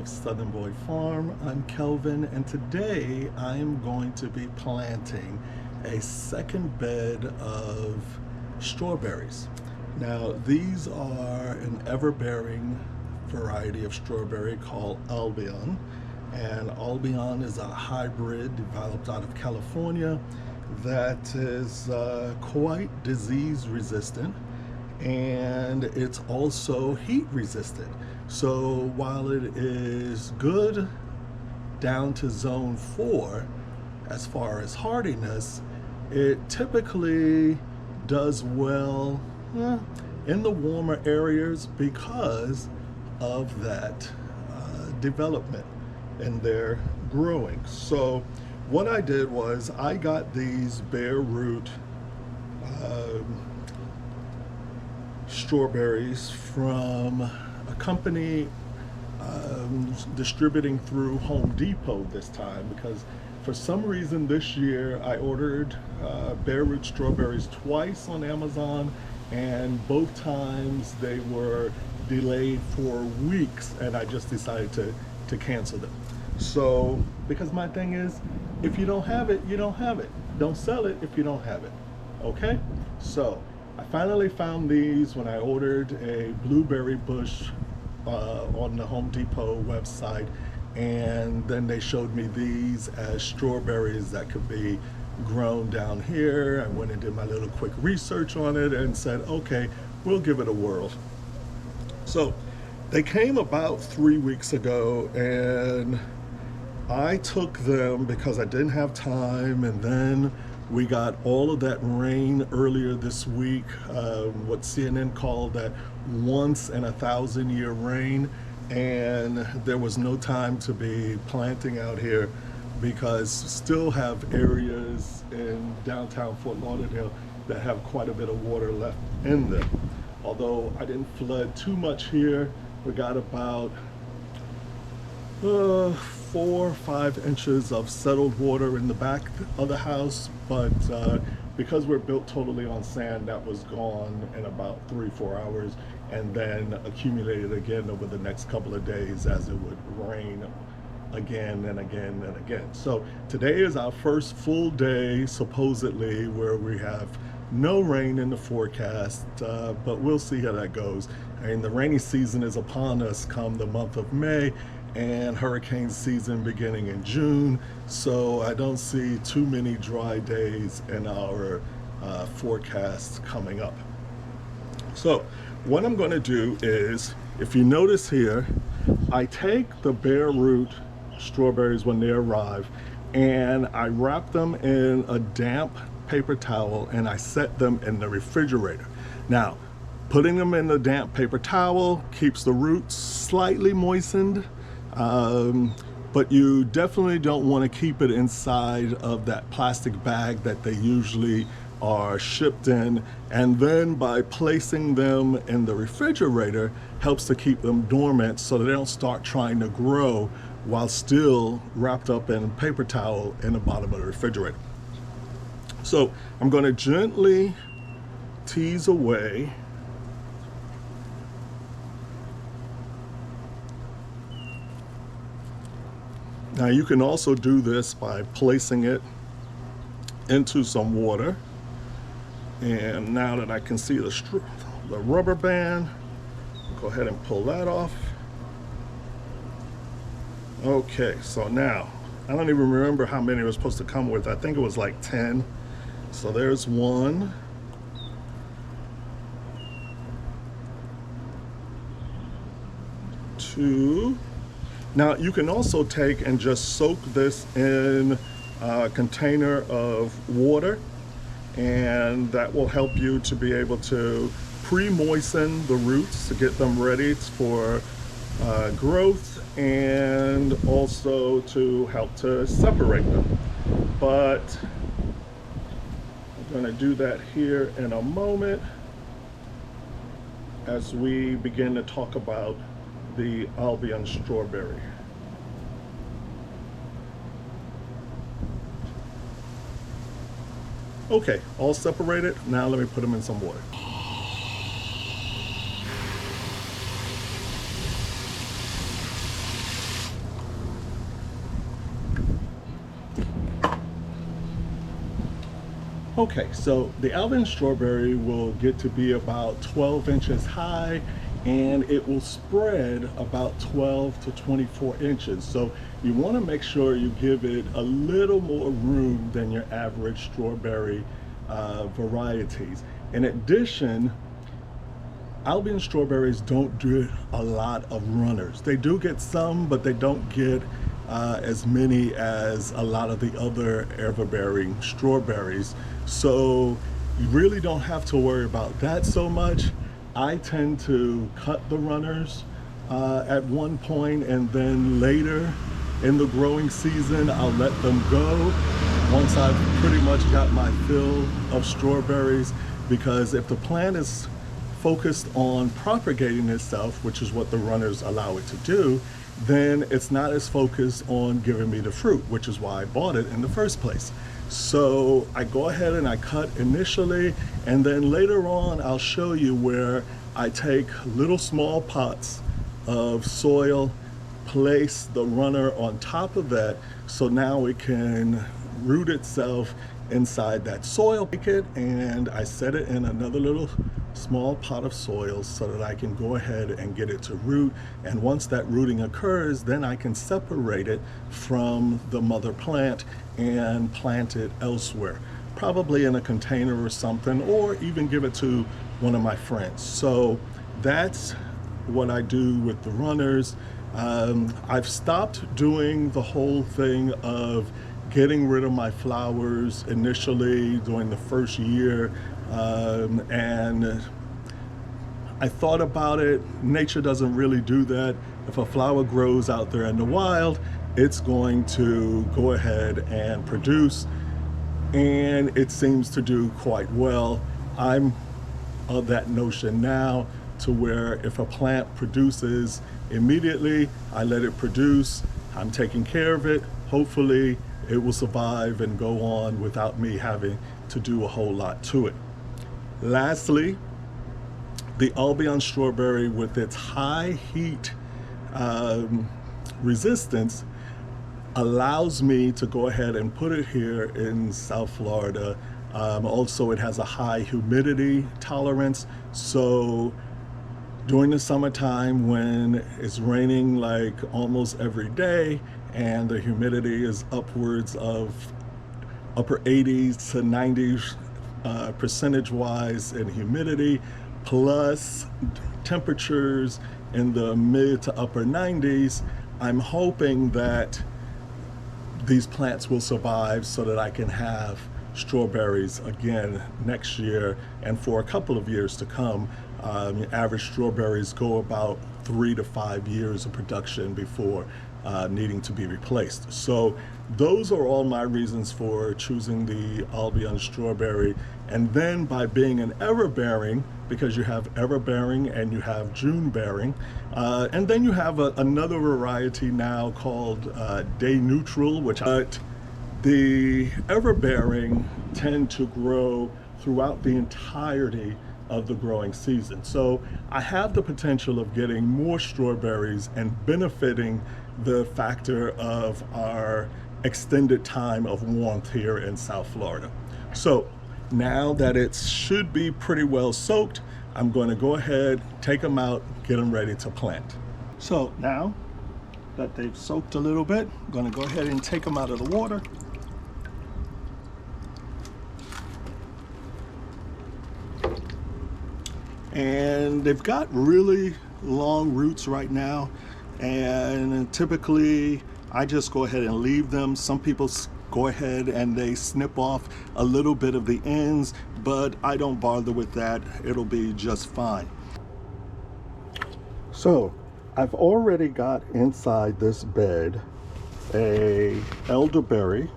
of Southern Boy Farm. I'm Kelvin, and today I am going to be planting a second bed of strawberries. Now, these are an ever-bearing variety of strawberry called Albion, and Albion is a hybrid developed out of California that is quite disease resistant, and it's also heat resistant. So while it is good down to zone 4 as far as hardiness, it typically does well in the warmer areas because of that development in their growing. So what I did was I got these bare root strawberries from a company distributing through Home Depot this time, because for some reason this year I ordered bare root strawberries twice on Amazon, and both times they were delayed for weeks, and I just decided to cancel them. So because my thing is, if you don't have it, you don't have it. Don't sell it if you don't have it. Okay? So I finally found these when I ordered a blueberry bush on the Home Depot website, and then they showed me these as strawberries that could be grown down here. I went and did my little quick research on it and said, okay, we'll give it a whirl. So they came about 3 weeks ago, and I took them because I didn't have time, and then we got all of that rain earlier this week, what CNN called that once in a 1,000-year rain, and there was no time to be planting out here because still have areas in downtown Fort Lauderdale that have quite a bit of water left in them. Although I didn't flood too much here, we got about 4 or 5 inches of settled water in the back of the house, but because we're built totally on sand, that was gone in about 3-4 hours, and then accumulated again over the next couple of days as it would rain again and again and again. So today is our first full day, supposedly, where we have no rain in the forecast, but we'll see how that goes. I mean, the rainy season is upon us come the month of May, and hurricane season beginning in June, so I don't see too many dry days in our forecast coming up. So what I'm going to do is, if you notice here, I take the bare root strawberries when they arrive, and I wrap them in a damp paper towel, and I set them in the refrigerator. Now, putting them in the damp paper towel keeps the roots slightly moistened, but you definitely don't want to keep it inside of that plastic bag that they usually are shipped in, and then by placing them in the refrigerator helps to keep them dormant so they don't start trying to grow while still wrapped up in paper towel in the bottom of the refrigerator. So I'm going to gently tease away Now you can also do this by placing it into some water. And now that I can see the rubber band, I'll go ahead and pull that off. Okay, so now, I don't even remember how many it was supposed to come with. I think it was like 10. So there's 1. 2. Now you can also take and just soak this in a container of water, and that will help you to be able to pre-moisten the roots to get them ready for growth, and also to help to separate them. But I'm going to do that here in a moment as we begin to talk about the Albion strawberry. Okay, all separated. Now let me put them in some water. Okay, so the Albion strawberry will get to be about 12 inches high, and it will spread about 12 to 24 inches. So you want to make sure you give it a little more room than your average strawberry varieties. In addition, Albion strawberries don't do a lot of runners. They do get some, but they don't get as many as a lot of the other ever-bearing strawberries. So you really don't have to worry about that so much. I tend to cut the runners at one point, and then later in the growing season, I'll let them go once I've pretty much got my fill of strawberries, because if the plant is focused on propagating itself, which is what the runners allow it to do, then it's not as focused on giving me the fruit, which is why I bought it in the first place. So I go ahead and I cut initially, and then later on I'll show you where I take little small pots of soil, place the runner on top of that, so now it can root itself inside that soil. And I set it in another little small pot of soil so that I can go ahead and get it to root. And once that rooting occurs, then I can separate it from the mother plant and plant it elsewhere, probably in a container or something, or even give it to one of my friends. So that's what I do with the runners. I've stopped doing the whole thing of getting rid of my flowers initially during the first year, and I thought about it. Nature doesn't really do that. If a flower grows out there in the wild, it's going to go ahead and produce, and it seems to do quite well. I'm of that notion now, to where if a plant produces immediately, I let it produce. I'm taking care of it. Hopefully it will survive and go on without me having to do a whole lot to it. Lastly, the Albion strawberry, with its high heat resistance, allows me to go ahead and put it here in South Florida. Also, it has a high humidity tolerance, so during the summertime when it's raining like almost every day and the humidity is upwards of upper 80s to 90s percentage wise in humidity, plus temperatures in the mid to upper 90s, I'm hoping that these plants will survive so that I can have strawberries again next year and for a couple of years to come. Average strawberries go about 3 to 5 years of production before needing to be replaced. So those are all my reasons for choosing the Albion strawberry. And then by being an ever-bearing, because you have ever-bearing and you have June-bearing, and then you have another variety now called day neutral, which the ever-bearing tend to grow throughout the entirety of the growing season. So I have the potential of getting more strawberries and benefiting the factor of our extended time of warmth here in South Florida. So now that it should be pretty well soaked, I'm going to go ahead, take them out, get them ready to plant. So now that they've soaked a little bit, I'm going to go ahead and take them out of the water. And they've got really long roots right now, and typically I just go ahead and leave them. Some people go ahead and they snip off a little bit of the ends, but I don't bother with that. It'll be just fine. So I've already got inside this bed a elderberry.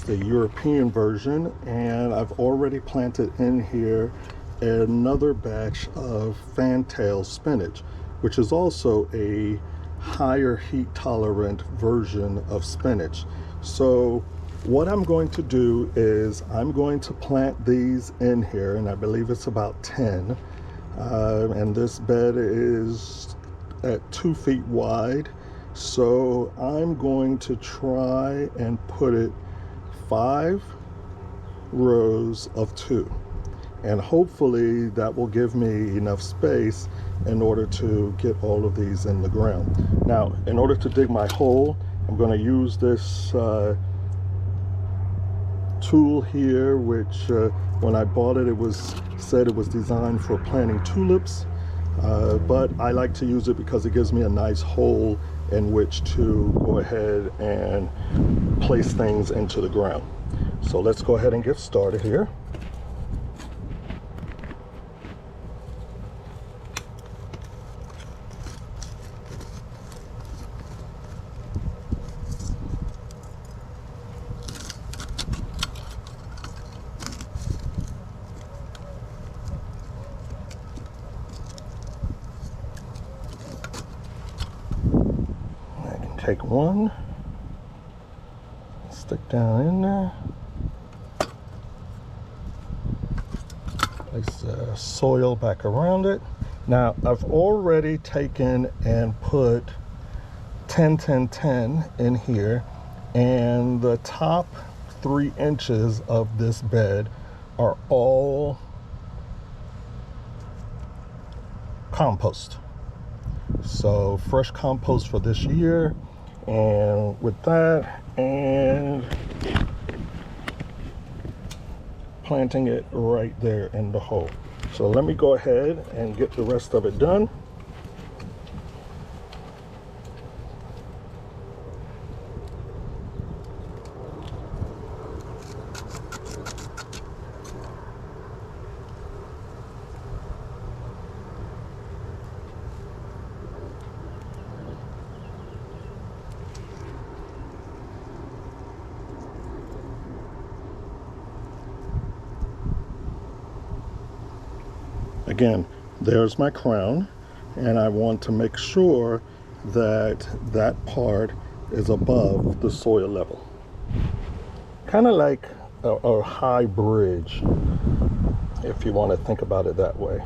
The European version, and I've already planted in here another batch of fantail spinach, which is also a higher heat tolerant version of spinach. So what I'm going to do is I'm going to plant these in here, and I believe it's about 10, and this bed is at 2 feet wide, so I'm going to try and put it 5 rows of 2, and hopefully that will give me enough space in order to get all of these in the ground. Now, in order to dig my hole, I'm going to use this tool here, which when I bought it, said it was designed for planting tulips, but I like to use it because it gives me a nice hole in which to go ahead and place things into the ground. So let's go ahead and get started here. Take one, stick down in there, place the soil back around it. Now I've already taken and put 10, 10, 10 in here, and the top 3 inches of this bed are all compost. So fresh compost for this year. And with that, and planting it right there in the hole. So let me go ahead and get the rest of it done. Again, there's my crown, and I want to make sure that that part is above the soil level. Kind of like a high bridge, if you want to think about it that way.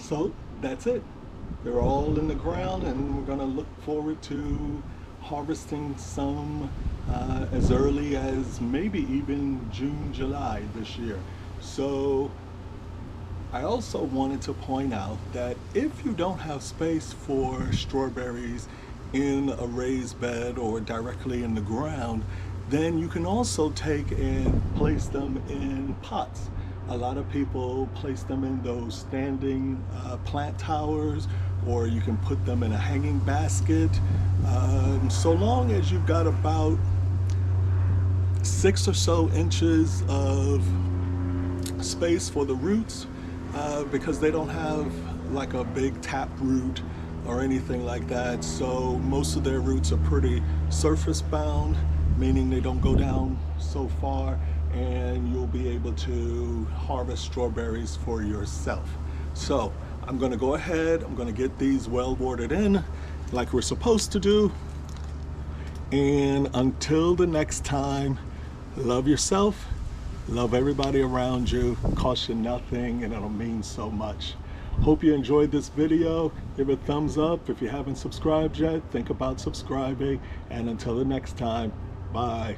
So that's it. They're all in the ground, and we're gonna look forward to harvesting some as early as maybe even June, July this year. So I also wanted to point out that if you don't have space for strawberries in a raised bed or directly in the ground, then you can also take and place them in pots. A lot of people place them in those standing plant towers, or you can put them in a hanging basket. So long as you've got about 6 or so inches of space for the roots, because they don't have like a big tap root or anything like that. So most of their roots are pretty surface bound, meaning they don't go down so far, and you'll be able to harvest strawberries for yourself. So I'm going to go ahead, I'm going to get these well watered in like we're supposed to do. And until the next time, love yourself, love everybody around you, cost you nothing, and it'll mean so much. Hope you enjoyed this video. Give it a thumbs up. If you haven't subscribed yet, think about subscribing. And until the next time, bye.